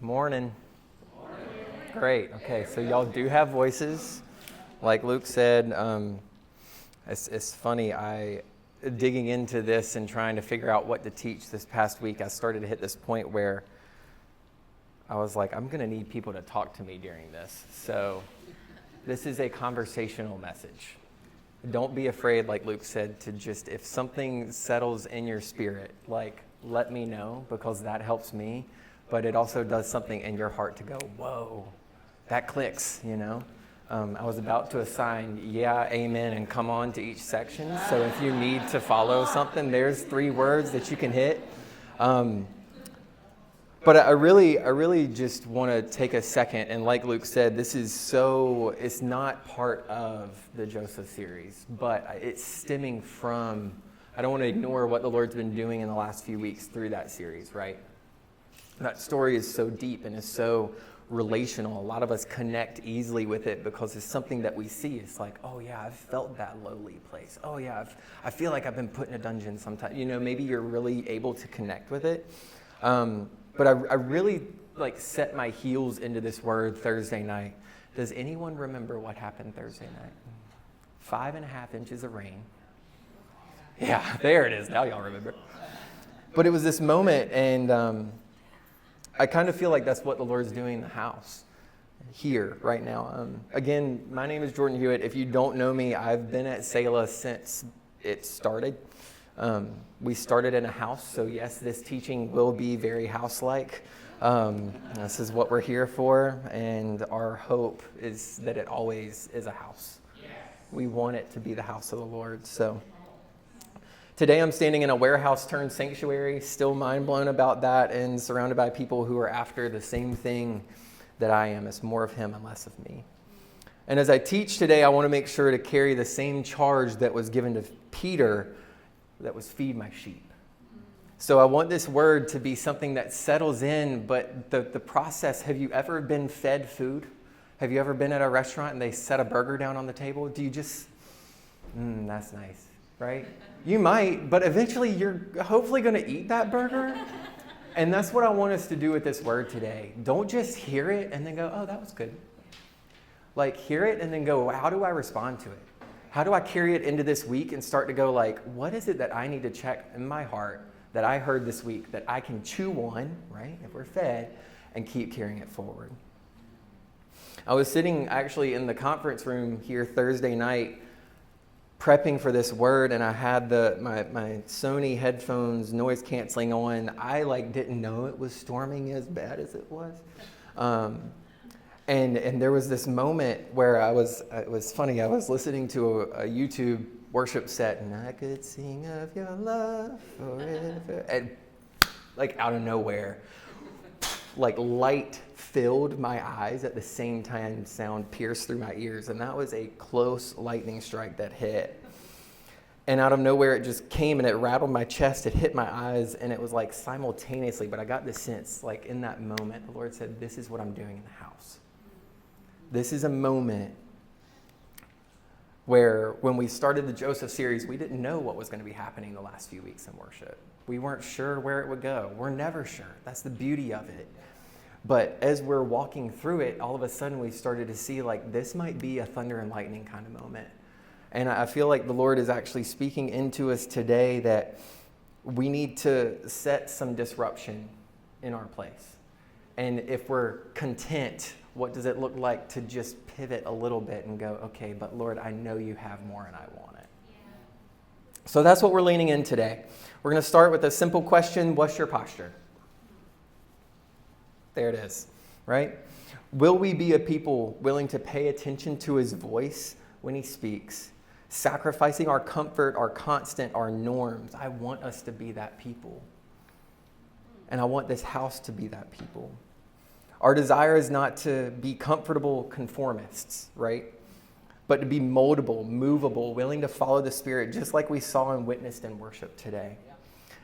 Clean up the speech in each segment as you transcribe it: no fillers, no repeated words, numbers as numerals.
Morning. Great. Okay, so y'all do have voices. Like Luke said, it's funny. Digging into this and trying to figure out what to teach this past week, I started to hit this point where I was like, I'm going to need people to talk to me during this. So this is a conversational message. Don't be afraid, like Luke said, to just, if something settles in your spirit, like, let me know, because that helps me. But it also does something in your heart to go, whoa, that clicks, you know? I was about to assign yeah, amen, and come on to each section. So if you need to follow something, there's 3 words that you can hit. But I really just want to take a second. And like Luke said, it's not part of the Joseph series, but it's stemming from, I don't want to ignore what the Lord's been doing in the last few weeks through that series, right? That story is so deep and is so relational. A lot of us connect easily with it because it's something that we see. It's like, oh yeah, I've felt that lowly place. Oh yeah, I feel like I've been put in a dungeon sometimes. You know, maybe you're really able to connect with it. But I really set my heels into this word Thursday night. Does anyone remember what happened Thursday night? 5.5 inches of rain. Yeah, there it is. Now y'all remember. But it was this moment, and I kind of feel like that's what the Lord's doing in the house here right now. Again, my name is Jordan Hewitt. If you don't know me, I've been at Selah since it started. We started in a house, so yes, this teaching will be very house-like. This is what we're here for, and our hope is that it always is a house. We want it to be the house of the Lord. So today I'm standing in a warehouse turned sanctuary, still mind blown about that, and surrounded by people who are after the same thing that I am. It's more of him and less of me. And as I teach today, I want to make sure to carry the same charge that was given to Peter, that was feed my sheep. So I want this word to be something that settles in, but the process, have you ever been fed food? Have you ever been at a restaurant and they set a burger down on the table? Do you just, that's nice, right? You might, but eventually you're hopefully going to eat that burger. And that's what I want us to do with this word today. Don't just hear it and then go, oh, that was good. Like, hear it and then go, how do I respond to it? How do I carry it into this week and start to go like, what is it that I need to check in my heart that I heard this week that I can chew on, right, if we're fed, and keep carrying it forward? I was sitting actually in the conference room here Thursday night prepping for this word, and I had my Sony headphones noise canceling on. I didn't know it was storming as bad as it was. And there was this moment where it was funny, I was listening to a YouTube worship set, and I could sing of your love forever. And out of nowhere, light filled my eyes at the same time sound pierced through my ears. And that was a close lightning strike that hit. And out of nowhere, it just came and it rattled my chest. It hit my eyes, and it was simultaneously. But I got this sense, in that moment, the Lord said, this is what I'm doing in the house. This is a moment where when we started the Joseph series, we didn't know what was going to be happening the last few weeks in worship. We weren't sure where it would go. We're never sure. That's the beauty of it. But as we're walking through it, all of a sudden we started to see this might be a thunder and lightning kind of moment. And I feel like the Lord is actually speaking into us today that we need to set some disruption in our place. And if we're content, what does it look like to just pivot a little bit and go, okay, but Lord, I know you have more and I want it. Yeah. So that's what we're leaning in today. We're going to start with a simple question. What's your posture? There it is, right? Will we be a people willing to pay attention to his voice when he speaks, sacrificing our comfort, our constant, our norms? I want us to be that people. And I want this house to be that people. Our desire is not to be comfortable conformists, right? But to be moldable, movable, willing to follow the Spirit, just like we saw and witnessed in worship today.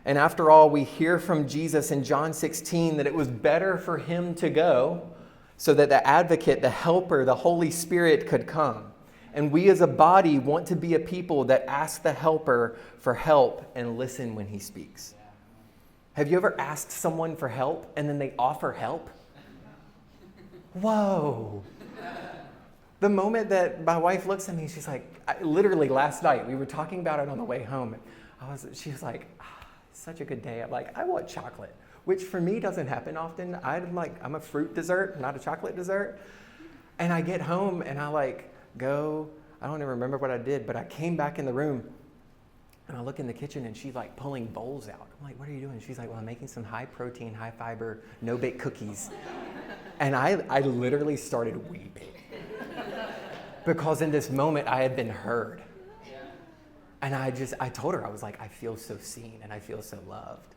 And after all, we hear from Jesus in John 16 that it was better for him to go so that the advocate, the helper, the Holy Spirit could come. And we as a body want to be a people that ask the helper for help and listen when he speaks. Have you ever asked someone for help and then they offer help? whoa. The moment that my wife looks at me, she's like, literally last night, we were talking about it on the way home. She was like, such a good day. I'm like, I want chocolate, which for me doesn't happen often. I'm a fruit dessert, not a chocolate dessert. And I get home and I go, I don't even remember what I did, but I came back in the room and I look in the kitchen and she's like pulling bowls out. I'm like, what are you doing? She's like, well, I'm making some high protein, high fiber, no bake cookies. And I literally started weeping because in this moment I had been heard. And I told her, I was like, I feel so seen and I feel so loved.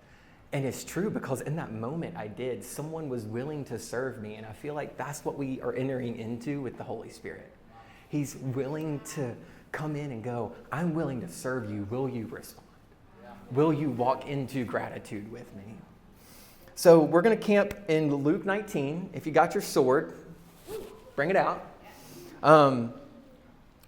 And it's true because in that moment I did. Someone was willing to serve me. And I feel like that's what we are entering into with the Holy Spirit. He's willing to come in and go, I'm willing to serve you. Will you respond? Will you walk into gratitude with me? So we're going to camp in Luke 19. If you got your sword, bring it out.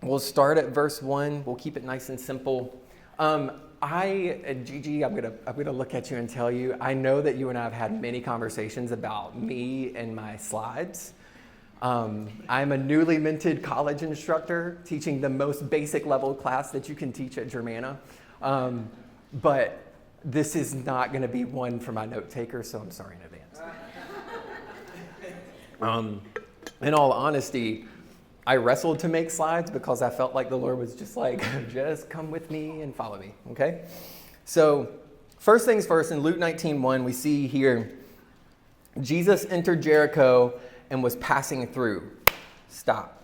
We'll start at verse 1. We'll keep it nice and simple. Gigi, I'm gonna look at you and tell you, I know that you and I have had many conversations about me and my slides. I'm a newly minted college instructor teaching the most basic level class that you can teach at Germanna. But this is not going to be one for my note taker, so I'm sorry in advance. In all honesty, I wrestled to make slides because I felt like the Lord was just like, just come with me and follow me, okay? So first things first, in Luke 19:1, we see here, Jesus entered Jericho and was passing through. Stop.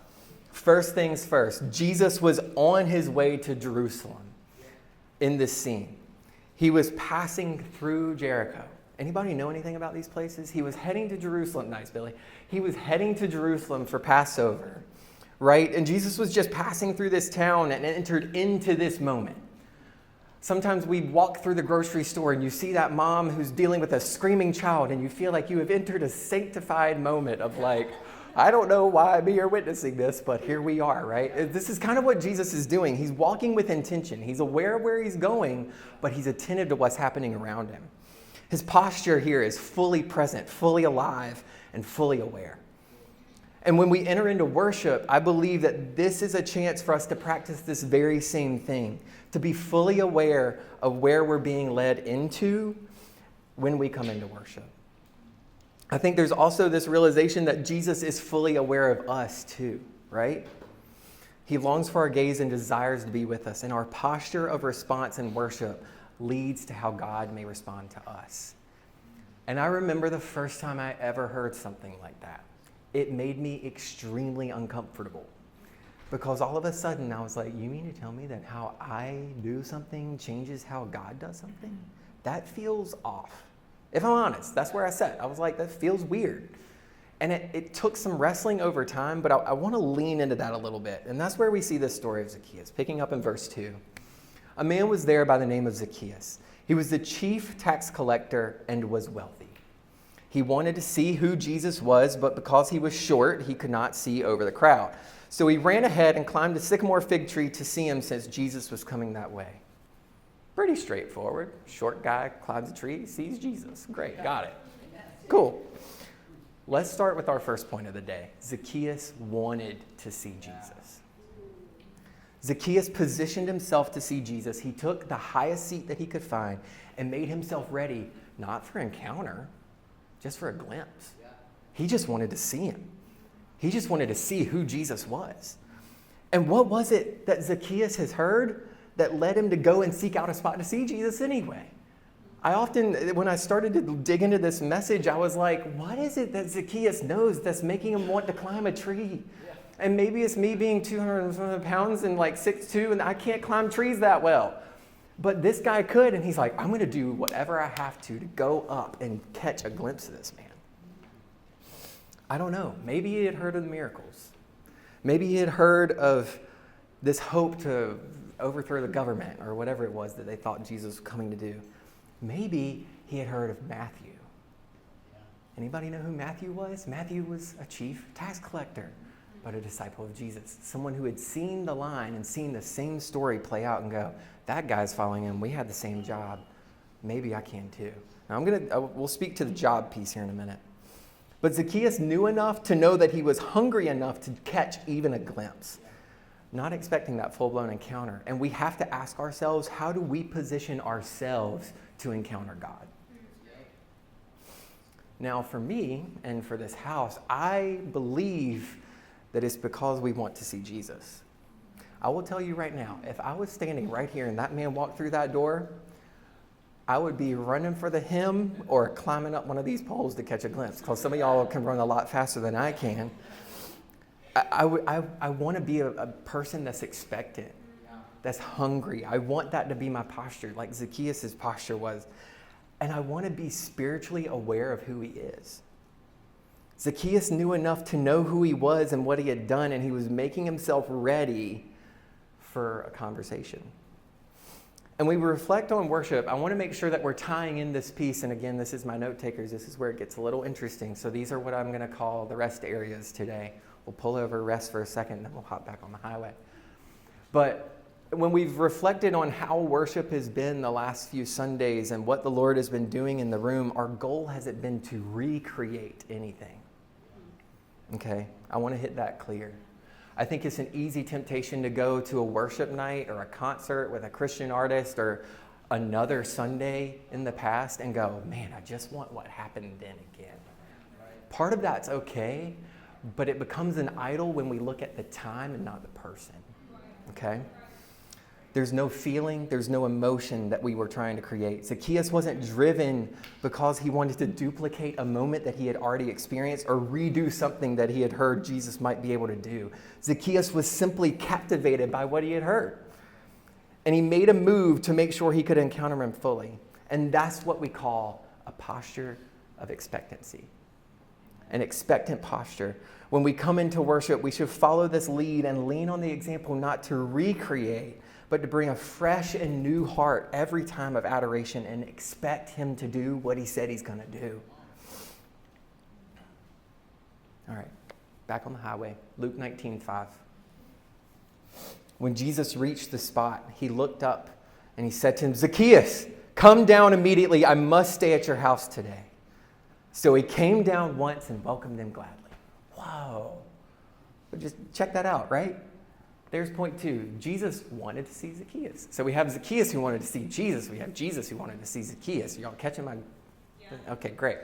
First things first, Jesus was on his way to Jerusalem in this scene. He was passing through Jericho. Anybody know anything about these places? He was heading to Jerusalem. Nice, Billy. He was heading to Jerusalem for Passover, right? And Jesus was just passing through this town and entered into this moment. Sometimes we walk through the grocery store and you see that mom who's dealing with a screaming child and you feel like you have entered a sanctified moment of like, I don't know why me are witnessing this, but here we are, right? This is kind of what Jesus is doing. He's walking with intention. He's aware of where he's going, but he's attentive to what's happening around him. His posture here is fully present, fully alive, and fully aware. And when we enter into worship, I believe that this is a chance for us to practice this very same thing, to be fully aware of where we're being led into when we come into worship. I think there's also this realization that Jesus is fully aware of us too, right? He longs for our gaze and desires to be with us, and our posture of response and worship leads to how God may respond to us. And I remember the first time I ever heard something like that. It made me extremely uncomfortable because all of a sudden I was like, you mean to tell me that how I do something changes how God does something? That feels off. If I'm honest, that's where I sat. I was like, that feels weird. And it took some wrestling over time, but I want to lean into that a little bit. And that's where we see this story of Zacchaeus, picking up in verse 2. A man was there by the name of Zacchaeus. He was the chief tax collector and was wealthy. He wanted to see who Jesus was, but because he was short, he could not see over the crowd. So he ran ahead and climbed a sycamore fig tree to see him since Jesus was coming that way. Pretty straightforward. Short guy climbs a tree, sees Jesus. Great, got it. Cool. Let's start with our first point of the day. Zacchaeus wanted to see Jesus. Zacchaeus positioned himself to see Jesus. He took the highest seat that he could find and made himself ready, not for encounter, just for a glimpse. He just wanted to see him. He just wanted to see who Jesus was. And what was it that Zacchaeus has heard that led him to go and seek out a spot to see Jesus anyway? I often, when I started to dig into this message, I was like, what is it that Zacchaeus knows that's making him want to climb a tree? And maybe it's me being 200 pounds and like 6'2", and I can't climb trees that well. But this guy could, and he's like, I'm going to do whatever I have to go up and catch a glimpse of this man. I don't know. Maybe he had heard of the miracles. Maybe he had heard of this hope to overthrow the government or whatever it was that they thought Jesus was coming to do. Maybe he had heard of Matthew. Anybody know who Matthew was? Matthew was a chief tax collector, but a disciple of Jesus. Someone who had seen the line and seen the same story play out and go, that guy's following him. We had the same job. Maybe I can too. Now we'll speak to the job piece here in a minute. But Zacchaeus knew enough to know that he was hungry enough to catch even a glimpse, not expecting that full-blown encounter. And we have to ask ourselves, how do we position ourselves to encounter God? Now, for me and for this house, I believe that it's because we want to see Jesus. I will tell you right now, if I was standing right here and that man walked through that door, I would be running for the hymn or climbing up one of these poles to catch a glimpse, because some of y'all can run a lot faster than I can. I want to be a person that's expectant, that's hungry. I want that to be my posture, like Zacchaeus' posture was. And I want to be spiritually aware of who he is. Zacchaeus knew enough to know who he was and what he had done, and he was making himself ready for a conversation. And we reflect on worship. I want to make sure that we're tying in this piece. And again, this is my note takers. This is where it gets a little interesting. So these are what I'm going to call the rest areas today. We'll pull over, rest for a second, and then we'll hop back on the highway. But when we've reflected on how worship has been the last few Sundays and what the Lord has been doing in the room, our goal hasn't been to recreate anything. Okay? I want to hit that clear. I think it's an easy temptation to go to a worship night or a concert with a Christian artist or another Sunday in the past and go, man, I just want what happened then again. Part of that's okay, but it becomes an idol when we look at the time and not the person. Okay? There's no feeling, there's no emotion that we were trying to create. Zacchaeus wasn't driven because he wanted to duplicate a moment that he had already experienced or redo something that he had heard Jesus might be able to do. Zacchaeus was simply captivated by what he had heard. And he made a move to make sure he could encounter him fully. And that's what we call a posture of expectancy. An expectant posture. When we come into worship, we should follow this lead and lean on the example not to recreate, but to bring a fresh and new heart every time of adoration and expect him to do what he said he's going to do. All right, back on the highway, Luke 19:5. When Jesus reached the spot, he looked up and he said to him, Zacchaeus, come down immediately. I must stay at your house today. So he came down once and welcomed him gladly. Whoa. But just check that out, right? There's point 2. Jesus wanted to see Zacchaeus. So we have Zacchaeus who wanted to see Jesus. We have Jesus who wanted to see Zacchaeus. Y'all catching my... Yeah. Okay, great.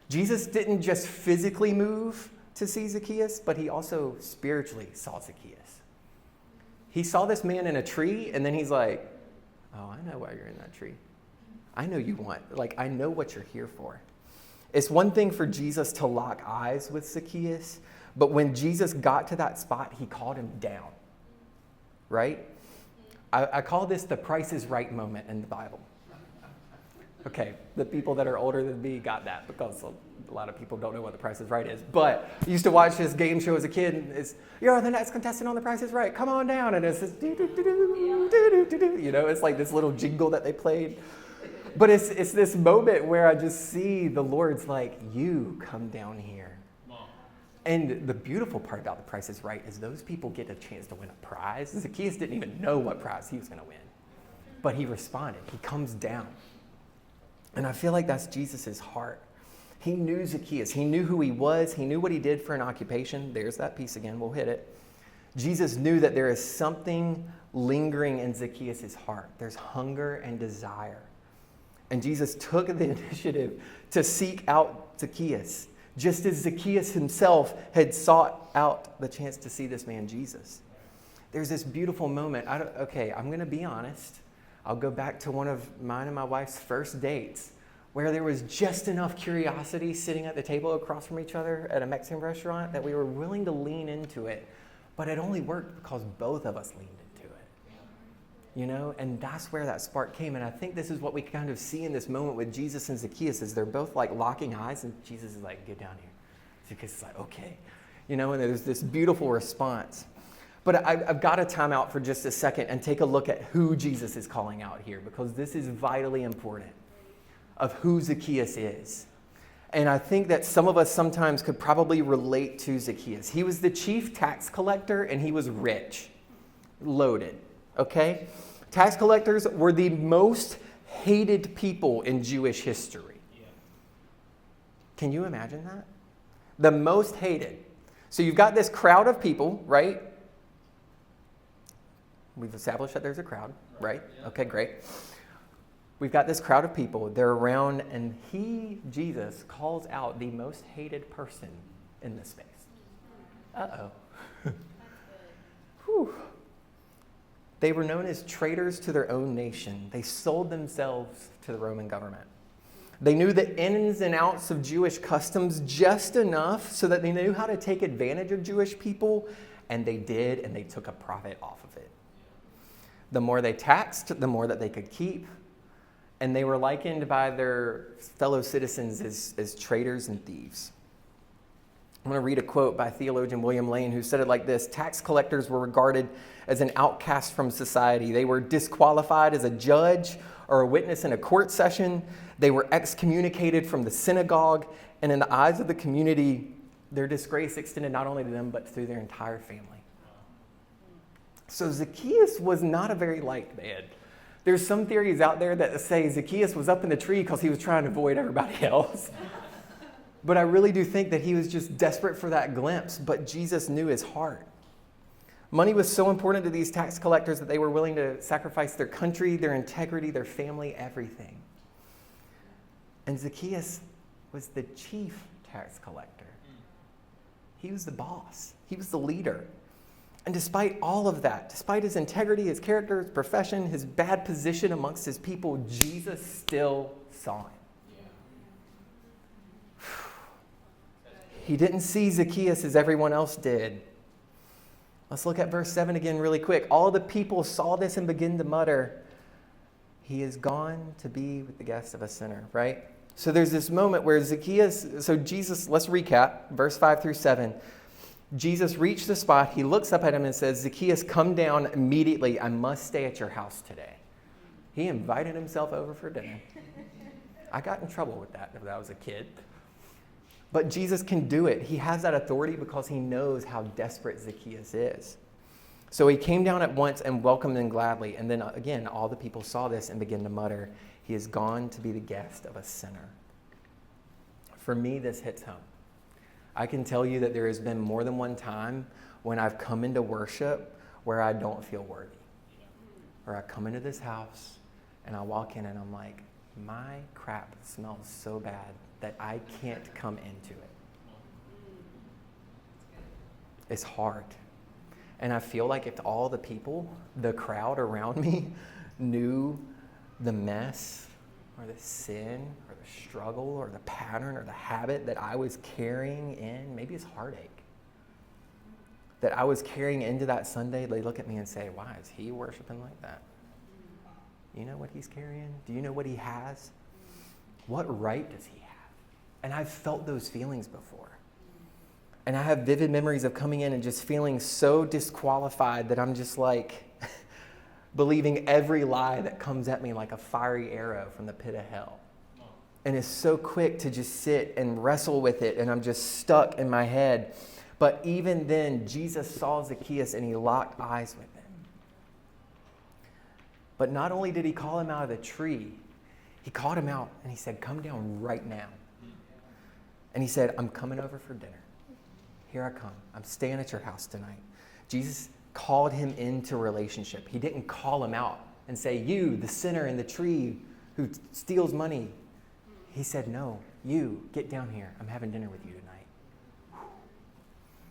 Jesus didn't just physically move to see Zacchaeus, but he also spiritually saw Zacchaeus. He saw this man in a tree, and then he's like, oh, I know why you're in that tree. I know you want, I know what you're here for. It's one thing for Jesus to lock eyes with Zacchaeus, but when Jesus got to that spot, he called him down, right? I call this the Price is Right moment in the Bible. Okay, the people that are older than me got that because a lot of people don't know what the Price is Right is. But I used to watch this game show as a kid, and it's, you're the next contestant on the Price is Right, come on down. And it's this, it's like this little jingle that they played. But it's this moment where I just see the Lord's like, you come down here. And the beautiful part about the Price is Right is those people get a chance to win a prize. Zacchaeus didn't even know what prize he was going to win. But he responded. He comes down. And I feel like that's Jesus' heart. He knew Zacchaeus. He knew who he was. He knew what he did for an occupation. There's that piece again. We'll hit it. Jesus knew that there is something lingering in Zacchaeus' heart. There's hunger and desire. And Jesus took the initiative to seek out Zacchaeus, just as Zacchaeus himself had sought out the chance to see this man, Jesus. There's this beautiful moment. I'm going to be honest. I'll go back to one of mine and my wife's first dates where there was just enough curiosity sitting at the table across from each other at a Mexican restaurant that we were willing to lean into it. But it only worked because both of us leaned into it. And that's where that spark came. And I think this is what we kind of see in this moment with Jesus and Zacchaeus is they're both like locking eyes and Jesus is like, get down here. Zacchaeus is like, okay. And there's this beautiful response. But I've got to time out for just a second and take a look at who Jesus is calling out here because this is vitally important of who Zacchaeus is. And I think that some of us sometimes could probably relate to Zacchaeus. He was the chief tax collector and he was rich, loaded, okay? Tax collectors were the most hated people in Jewish history. Can you imagine that? The most hated. So you've got this crowd of people, right? We've established that there's a crowd, right? Okay, great. We've got this crowd of people. They're around, and Jesus, calls out the most hated person in this space. Uh-oh. Whew. They were known as traitors to their own nation. They sold themselves to the Roman government. They knew the ins and outs of Jewish customs just enough so that they knew how to take advantage of Jewish people, and they did, and they took a profit off of it. The more they taxed, the more that they could keep, and they were likened by their fellow citizens as traitors and thieves. I'm going to read a quote by theologian William Lane, who said it like this: tax collectors were regarded as an outcast from society. They were disqualified as a judge or a witness in a court session. They were excommunicated from the synagogue, and in the eyes of the community, their disgrace extended not only to them, but through their entire family. So Zacchaeus was not a very liked man. There's some theories out there that say Zacchaeus was up in the tree because he was trying to avoid everybody else. But I really do think that he was just desperate for that glimpse, but Jesus knew his heart. Money was so important to these tax collectors that they were willing to sacrifice their country, their integrity, their family, everything. And Zacchaeus was the chief tax collector. He was the boss. He was the leader. And despite all of that, despite his integrity, his character, his profession, his bad position amongst his people, Jesus still saw him. He didn't see Zacchaeus as everyone else did. Let's look at verse 7 again really quick. All the people saw this and began to mutter, "He is gone to be with the guest of a sinner," right? So there's this moment where Jesus, let's recap, verse 5 through 7. Jesus reached the spot. He looks up at him and says, "Zacchaeus, come down immediately. I must stay at your house today." He invited himself over for dinner. I got in trouble with that when I was a kid. But Jesus can do it. He has that authority because he knows how desperate Zacchaeus is. So he came down at once and welcomed him gladly. And then again, all the people saw this and began to mutter, "He is gone to be the guest of a sinner." For me, this hits home. I can tell you that there has been more than one time when I've come into worship where I don't feel worthy. Or I come into this house and I walk in and I'm like, my crap smells so bad that I can't come into it. It's hard. And I feel like if all the people, the crowd around me, knew the mess or the sin or the struggle or the pattern or the habit that I was carrying in, maybe it's heartache, that I was carrying into that Sunday, they look at me and say, "Why is he worshiping like that? You know what he's carrying? Do you know what he has? What right does he have?" And I've felt those feelings before. And I have vivid memories of coming in and just feeling so disqualified that I'm just like believing every lie that comes at me like a fiery arrow from the pit of hell. And it's so quick to just sit and wrestle with it, and I'm just stuck in my head. But even then, Jesus saw Zacchaeus and he locked eyes with him. But not only did he call him out of the tree, he called him out and he said, "Come down right now." And he said, "I'm coming over for dinner. Here I come. I'm staying at your house tonight." Jesus called him into relationship. He didn't call him out and say, "You, the sinner in the tree who steals money." He said, "No, you, get down here. I'm having dinner with you tonight."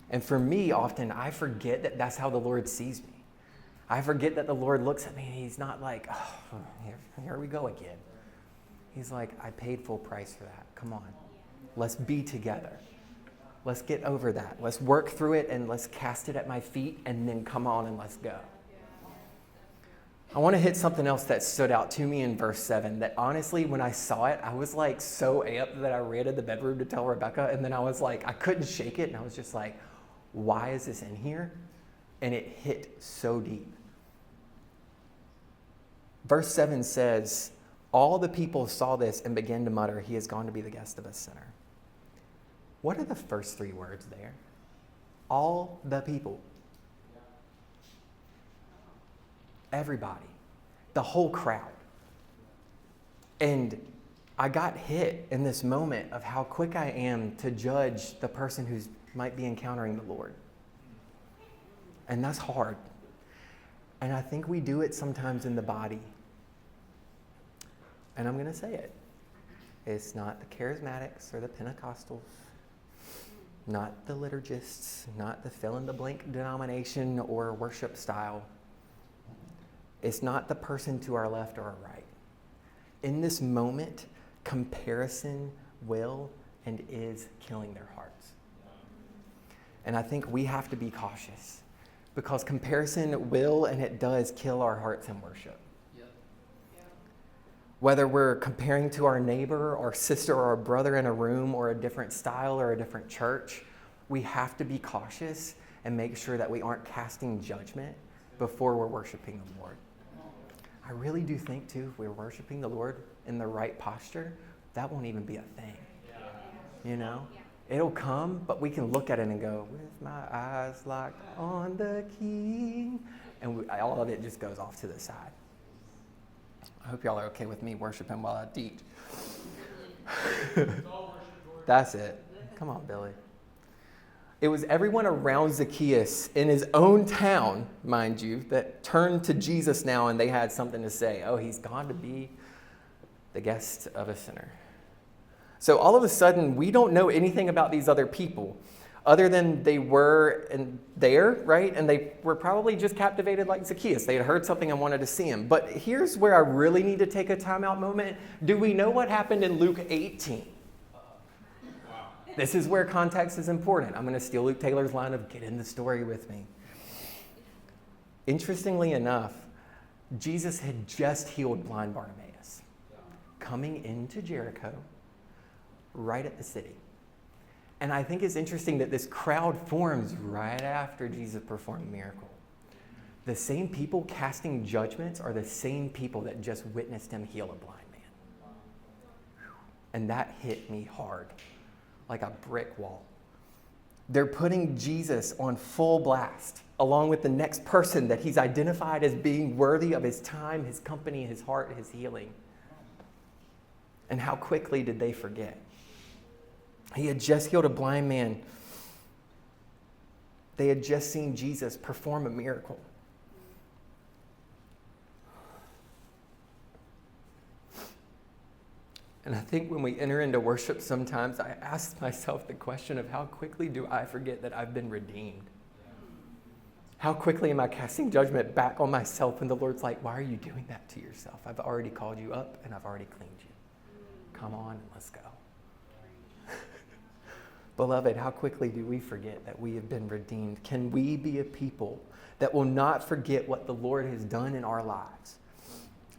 And for me, often, I forget that that's how the Lord sees me. I forget that the Lord looks at me and he's not like, "Oh, here we go again." He's like, "I paid full price for that. Come on. Let's be together. Let's get over that. Let's work through it and let's cast it at my feet and then come on and let's go." I want to hit something else that stood out to me in verse 7 that honestly, when I saw it, I was like so amped that I ran to the bedroom to tell Rebecca, and then I was like, I couldn't shake it, and I was just like, why is this in here? And it hit so deep. Verse 7 says, all the people saw this and began to mutter, "He has gone to be the guest of a sinner." What are the first three words there? All the people. Everybody. The whole crowd. And I got hit in this moment of how quick I am to judge the person who might be encountering the Lord. And that's hard. And I think we do it sometimes in the body. And I'm going to say it. It's not the charismatics or the Pentecostals, not the liturgists, not the fill-in-the-blank denomination or worship style. It's not the person to our left or our right. In this moment, comparison will and is killing their hearts. And I think we have to be cautious because comparison will and it does kill our hearts in worship. Whether we're comparing to our neighbor or sister or our brother in a room or a different style or a different church, we have to be cautious and make sure that we aren't casting judgment before we're worshiping the Lord. I really do think, too, if we're worshiping the Lord in the right posture, that won't even be a thing. You know? It'll come, but we can look at it and go, with my eyes locked on the King. And all of it just goes off to the side. I hope y'all are okay with me worshiping while I teach. That's it. Come on, Billy. It was everyone around Zacchaeus in his own town, mind you, that turned to Jesus now and they had something to say. Oh, he's gone to be the guest of a sinner. So all of a sudden, we don't know anything about these other people other than they were there, right? And they were probably just captivated like Zacchaeus. They had heard something and wanted to see him. But here's where I really need to take a timeout moment. Do we know what happened in Luke 18? This is where context is important. I'm going to steal Luke Taylor's line of get in the story with me. Interestingly enough, Jesus had just healed blind Bartimaeus, coming into Jericho, right at the city. And I think it's interesting that this crowd forms right after Jesus performed a miracle. The same people casting judgments are the same people that just witnessed him heal a blind man. And that hit me hard, like a brick wall. They're putting Jesus on full blast, along with the next person that he's identified as being worthy of his time, his company, his heart, his healing. And how quickly did they forget? He had just healed a blind man. They had just seen Jesus perform a miracle. And I think when we enter into worship sometimes, I ask myself the question of how quickly do I forget that I've been redeemed? How quickly am I casting judgment back on myself and the Lord's like, why are you doing that to yourself? I've already called you up and I've already cleaned you. Come on and let's go. Beloved, how quickly do we forget that we have been redeemed? Can we be a people that will not forget what the Lord has done in our lives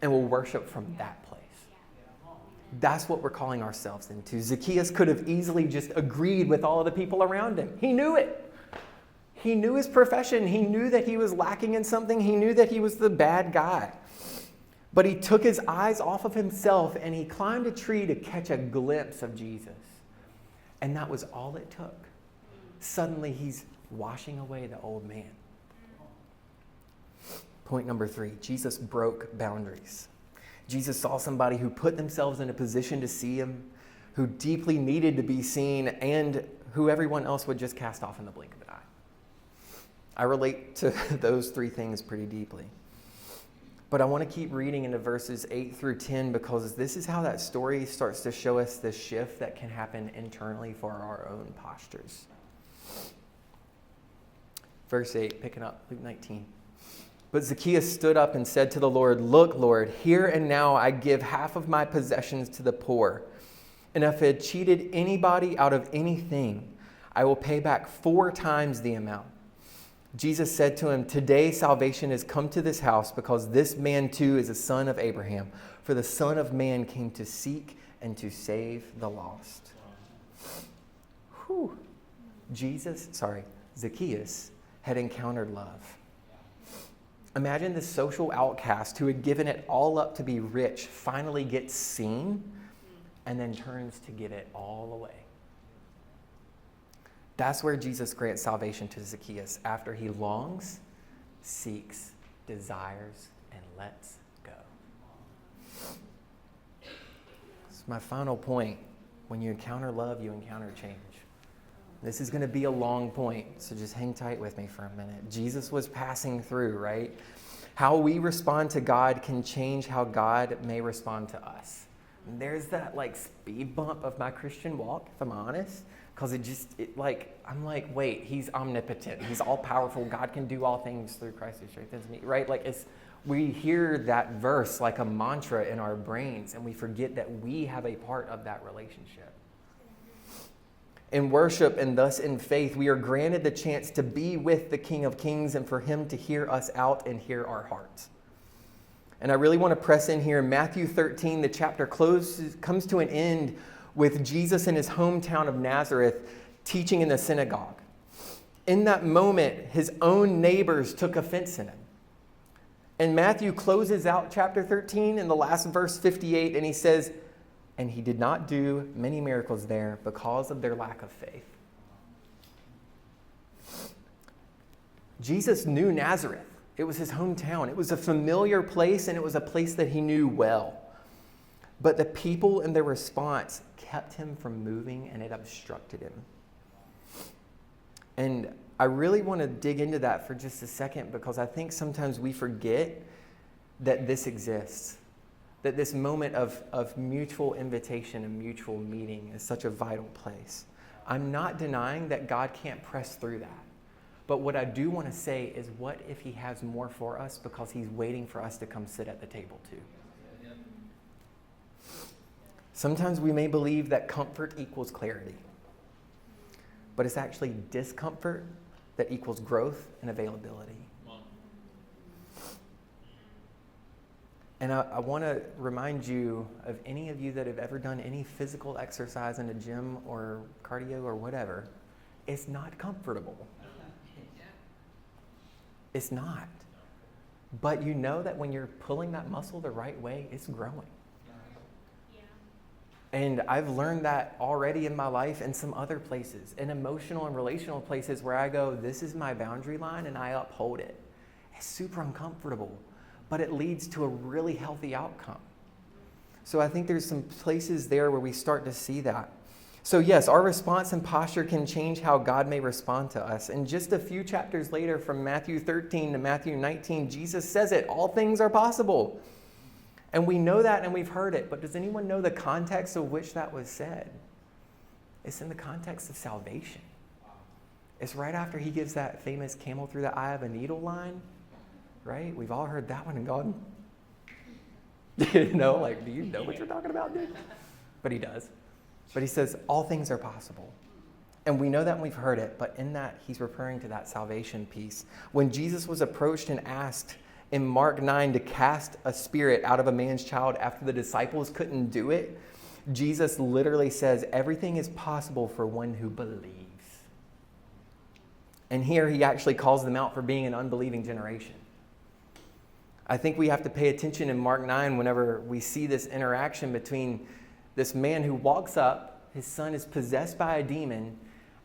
and will worship from that place? That's what we're calling ourselves into. Zacchaeus could have easily just agreed with all of the people around him. He knew it. He knew his profession. He knew that he was lacking in something. He knew that he was the bad guy. But he took his eyes off of himself and he climbed a tree to catch a glimpse of Jesus. And that was all it took. Suddenly, he's washing away the old man. Point number 3, Jesus broke boundaries. Jesus saw somebody who put themselves in a position to see him, who deeply needed to be seen, and who everyone else would just cast off in the blink of an eye. I relate to those 3 things pretty deeply. But I want to keep reading into verses 8 through 10 because this is how that story starts to show us the shift that can happen internally for our own postures. Verse 8, picking up Luke 19. But Zacchaeus stood up and said to the Lord, "Look, Lord, here and now I give half of my possessions to the poor. And if I had cheated anybody out of anything, I will pay back 4 times the amount." Jesus said to him, "Today salvation has come to this house because this man too is a son of Abraham. For the Son of Man came to seek and to save the lost." Zacchaeus had encountered love. Imagine this social outcast who had given it all up to be rich finally gets seen and then turns to give it all away. That's where Jesus grants salvation to Zacchaeus after he longs, seeks, desires, and lets go. That's my final point. When you encounter love, you encounter change. This is going to be a long point, so just hang tight with me for a minute. Jesus was passing through, right? How we respond to God can change how God may respond to us. And there's that like speed bump of my Christian walk, if I'm honest, because I'm like, wait, he's omnipotent. He's all powerful. God can do all things through Christ who strengthens me, right? Like we hear that verse like a mantra in our brains, and we forget that we have a part of that relationship. In worship and thus in faith, we are granted the chance to be with the King of Kings and for him to hear us out and hear our hearts. And I really want to press in here. In Matthew 13, the chapter comes to an end with Jesus in his hometown of Nazareth teaching in the synagogue. In that moment, his own neighbors took offense in him. And Matthew closes out chapter 13 in the last verse 58, and he says, and he did not do many miracles there because of their lack of faith. Jesus knew Nazareth. It was his hometown. It was a familiar place, and it was a place that he knew well. But the people and their response kept him from moving, and it obstructed him. And I really want to dig into that for just a second, because I think sometimes we forget that this exists. That this moment of mutual invitation and mutual meeting is such a vital place. I'm not denying that God can't press through that. But what I do want to say is, what if he has more for us because he's waiting for us to come sit at the table too? Sometimes we may believe that comfort equals clarity. But it's actually discomfort that equals growth and availability. And I want to remind you of any of you that have ever done any physical exercise in a gym or cardio or whatever. It's not comfortable. It's not. But you know that when you're pulling that muscle the right way, it's growing. And I've learned that already in my life and some other places, in emotional and relational places where I go, this is my boundary line, and I uphold it. It's super uncomfortable, but it leads to a really healthy outcome. So I think there's some places there where we start to see that. So yes, our response and posture can change how God may respond to us. And just a few chapters later, from Matthew 13 to Matthew 19, Jesus says it, all things are possible. And we know that and we've heard it, but does anyone know the context of which that was said? It's in the context of salvation. It's right after he gives that famous camel through the eye of a needle line. Right? We've all heard that one and gone, do you know what you're talking about, dude? But he does. But he says, all things are possible. And we know that and we've heard it, but in that, he's referring to that salvation piece. When Jesus was approached and asked in Mark 9 to cast a spirit out of a man's child after the disciples couldn't do it, Jesus literally says, everything is possible for one who believes. And here he actually calls them out for being an unbelieving generation. I think we have to pay attention in Mark 9 whenever we see this interaction between this man who walks up, his son is possessed by a demon,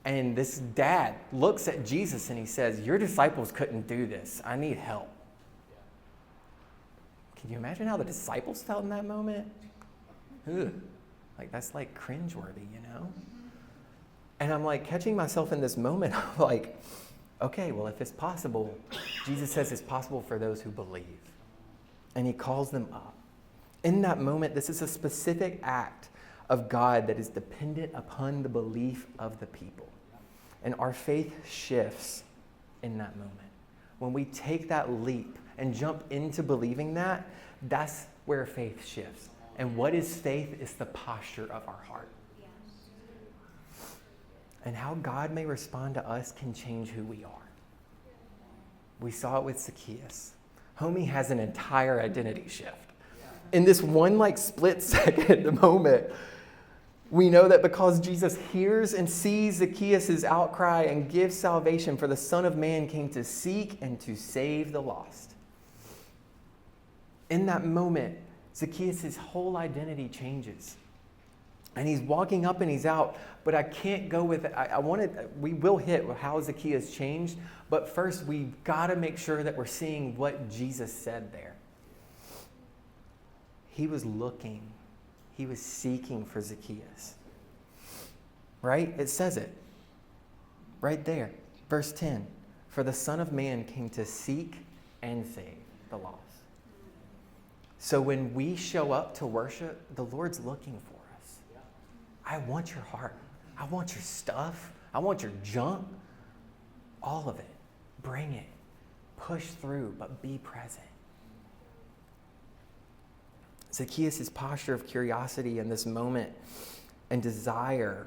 and this dad looks at Jesus and he says, your disciples couldn't do this. I need help. Can you imagine how the disciples felt in that moment? Ugh. Like, that's like cringeworthy, you know? And I'm like catching myself in this moment of like, okay, well, if it's possible, Jesus says it's possible for those who believe. And he calls them up. In that moment, this is a specific act of God that is dependent upon the belief of the people. And our faith shifts in that moment. When we take that leap and jump into believing that, that's where faith shifts. And what is faith? It's the posture of our heart. And how God may respond to us can change who we are. We saw it with Zacchaeus. Homie has an entire identity shift. In this one split second moment, we know that because Jesus hears and sees Zacchaeus' outcry and gives salvation, for the Son of Man came to seek and to save the lost. In that moment, Zacchaeus' whole identity changes. And he's walking up and he's out, but I can't go with it. We will hit how Zacchaeus changed, but first we've got to make sure that we're seeing what Jesus said there. He was looking. He was seeking for Zacchaeus. Right? It says it. Right there. Verse 10. For the Son of Man came to seek and save the lost. So when we show up to worship, the Lord's looking for us. I want your heart. I want your stuff. I want your junk. All of it. Bring it. Push through, but be present. Zacchaeus' posture of curiosity in this moment and desire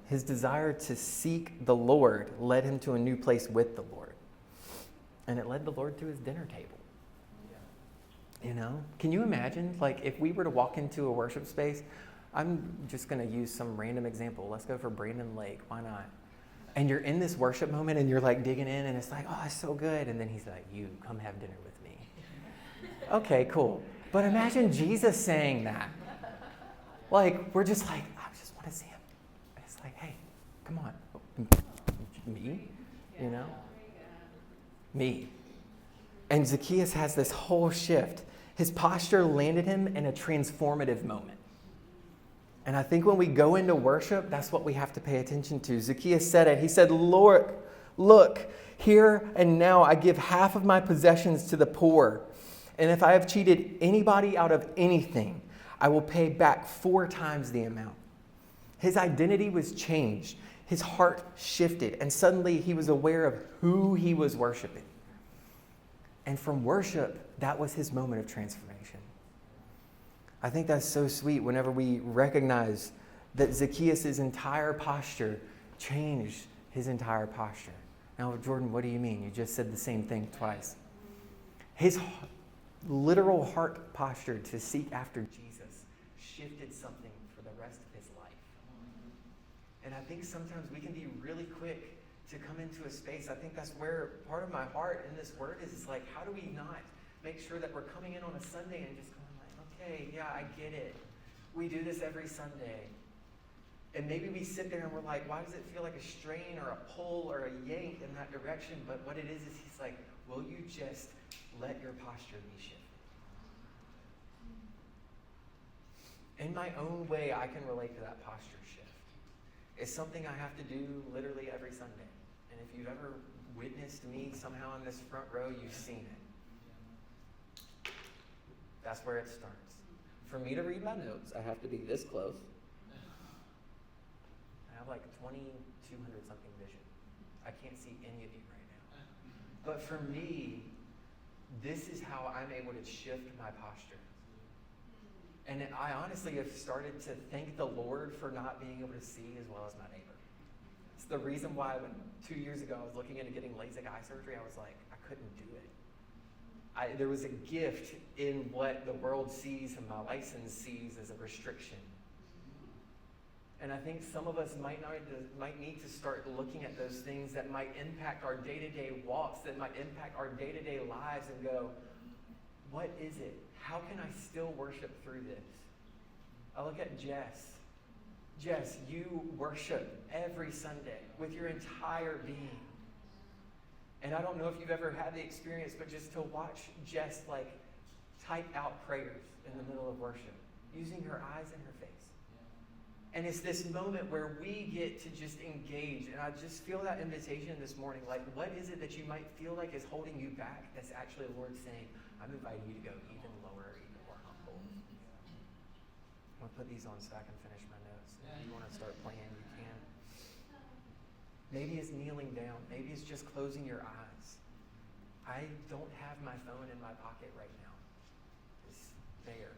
his desire to seek the Lord led him to a new place with the Lord. And it led the Lord to his dinner table. You know? Can you imagine, like, if we were to walk into a worship space, I'm just going to use some random example. Let's go for Brandon Lake. Why not? And you're in this worship moment and you're like digging in and it's like, oh, it's so good. And then he's like, you come have dinner with me. Okay, cool. But imagine Jesus saying that. Like, we're just like, I just want to see him. And it's like, hey, come on. Me? You know? Me. And Zacchaeus has this whole shift. His posture landed him in a transformative moment. And I think when we go into worship, that's what we have to pay attention to. Zacchaeus said it. He said, Lord, look, here and now I give half of my possessions to the poor. And if I have cheated anybody out of anything, I will pay back 4 times the amount. His identity was changed. His heart shifted. And suddenly he was aware of who he was worshiping. And from worship, that was his moment of transformation. I think that's so sweet whenever we recognize that Zacchaeus' entire posture changed his entire posture. Now, Jordan, what do you mean? You just said the same thing twice. His literal heart posture to seek after Jesus shifted something for the rest of his life. And I think sometimes we can be really quick to come into a space. I think that's where part of my heart in this word is like, how do we not make sure that we're coming in on a Sunday and just going like, okay, yeah, I get it. We do this every Sunday. And maybe we sit there and we're like, why does it feel like a strain or a pull or a yank in that direction? But what it is he's like, will you just let your posture be shifted? In my own way, I can relate to that posture shift. It's something I have to do literally every Sunday. And if you've ever witnessed me somehow in this front row, you've seen it. That's where it starts. For me to read my notes, I have to be this close. I have like 2,200 something vision. I can't see any of you right now. But for me, this is how I'm able to shift my posture. And I honestly have started to thank the Lord for not being able to see as well as my neighbor. It's the reason why when 2 years ago I was looking into getting LASIK eye surgery, I was like, I couldn't do it. There was a gift in what the world sees and my license sees as a restriction. And I think some of us might need to start looking at those things that might impact our day-to-day walks, that might impact our day-to-day lives and go, what is it? How can I still worship through this? I look at Jess. Jess, you worship every Sunday with your entire being. And I don't know if you've ever had the experience, but just to watch Jess like type out prayers in the middle of worship, using her eyes and her face. And it's this moment where we get to just engage. And I just feel that invitation this morning. Like, what is it that you might feel like is holding you back? That's actually the Lord saying, I'm inviting you to go even lower, even more humble. I'm going to put these on so I can finish my notes. If you want to start playing, you can. Maybe it's kneeling down. Maybe it's just closing your eyes. I don't have my phone in my pocket right now. It's there.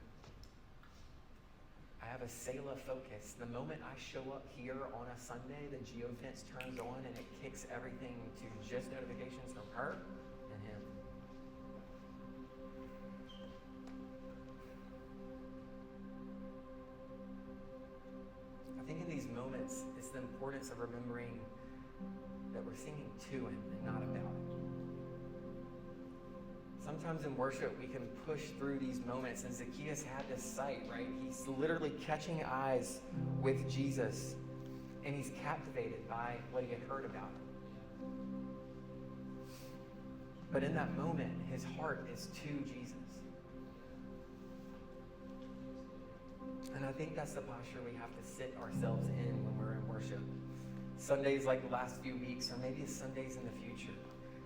I have a Selah focus. The moment I show up here on a Sunday, the geofence turns on and it kicks everything to just notifications from her and him. I think in these moments, it's the importance of remembering that we're singing to him and not about him. Sometimes in worship, we can push through these moments, and Zacchaeus had this sight, right? He's literally catching eyes with Jesus, and he's captivated by what he had heard about him. But in that moment, his heart is to Jesus. And I think that's the posture we have to sit ourselves in when we're in worship. Sundays like the last few weeks, or maybe it's Sundays in the future.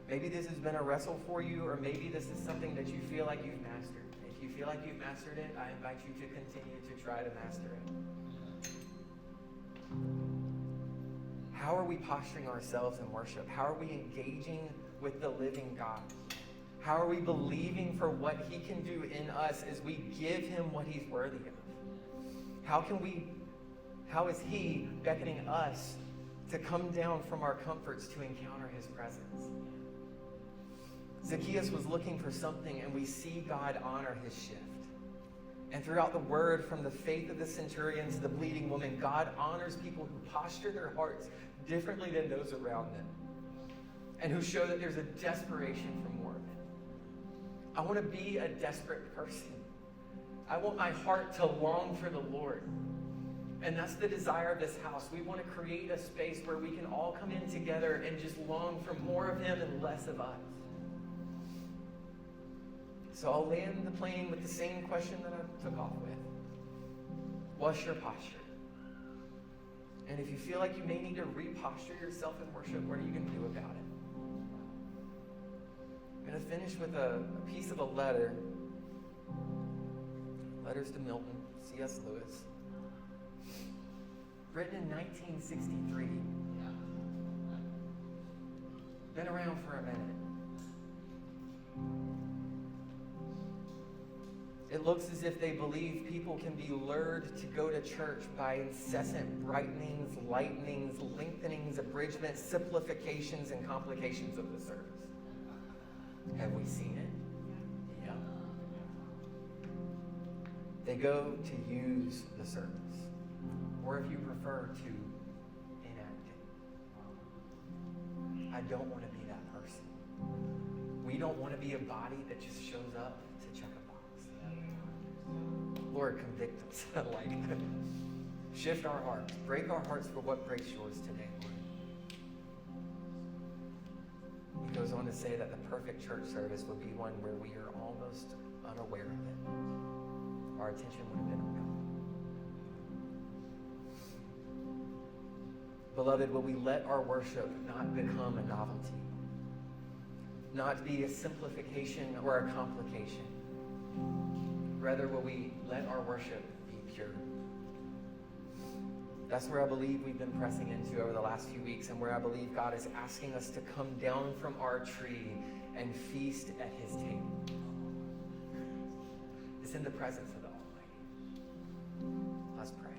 Maybe this has been a wrestle for you, or maybe this is something that you feel like you've mastered. If you feel like you've mastered it, I invite you to continue to try to master it. How are we posturing ourselves in worship? How are we engaging with the living God? How are we believing for what he can do in us as we give him what he's worthy of? How is he beckoning us to come down from our comforts to encounter his presence? Zacchaeus was looking for something, and we see God honor his shift. And throughout the word, from the faith of the centurion to the bleeding woman, God honors people who posture their hearts differently than those around them, and who show that there's a desperation for more of it. I want to be a desperate person. I want my heart to long for the Lord. And that's the desire of this house. We want to create a space where we can all come in together and just long for more of him and less of us. So I'll land the plane with the same question that I took off with. What's your posture? And if you feel like you may need to reposture yourself in worship, what are you going to do about it? I'm going to finish with a piece of a letter. Letters to Milton, C.S. Lewis. Written in 1963. Been around for a minute. It looks as if they believe people can be lured to go to church by incessant brightenings, lightenings, lengthenings, abridgments, simplifications, and complications of the service. Have we seen it? Yeah. They go to use the service, or if you prefer, to enact it. I don't want to be that person. We don't want to be a body that just shows up to check a box. Lord, convict us. Shift our hearts. Break our hearts for what breaks yours today, Lord. He goes on to say that the perfect church service would be one where we are almost unaware of it. Our attention would have been on God. Beloved, will we let our worship not become a novelty? Not be a simplification or a complication? Rather, will we let our worship be pure? That's where I believe we've been pressing into over the last few weeks, and where I believe God is asking us to come down from our tree and feast at his table. It's in the presence of the Almighty. Let's pray.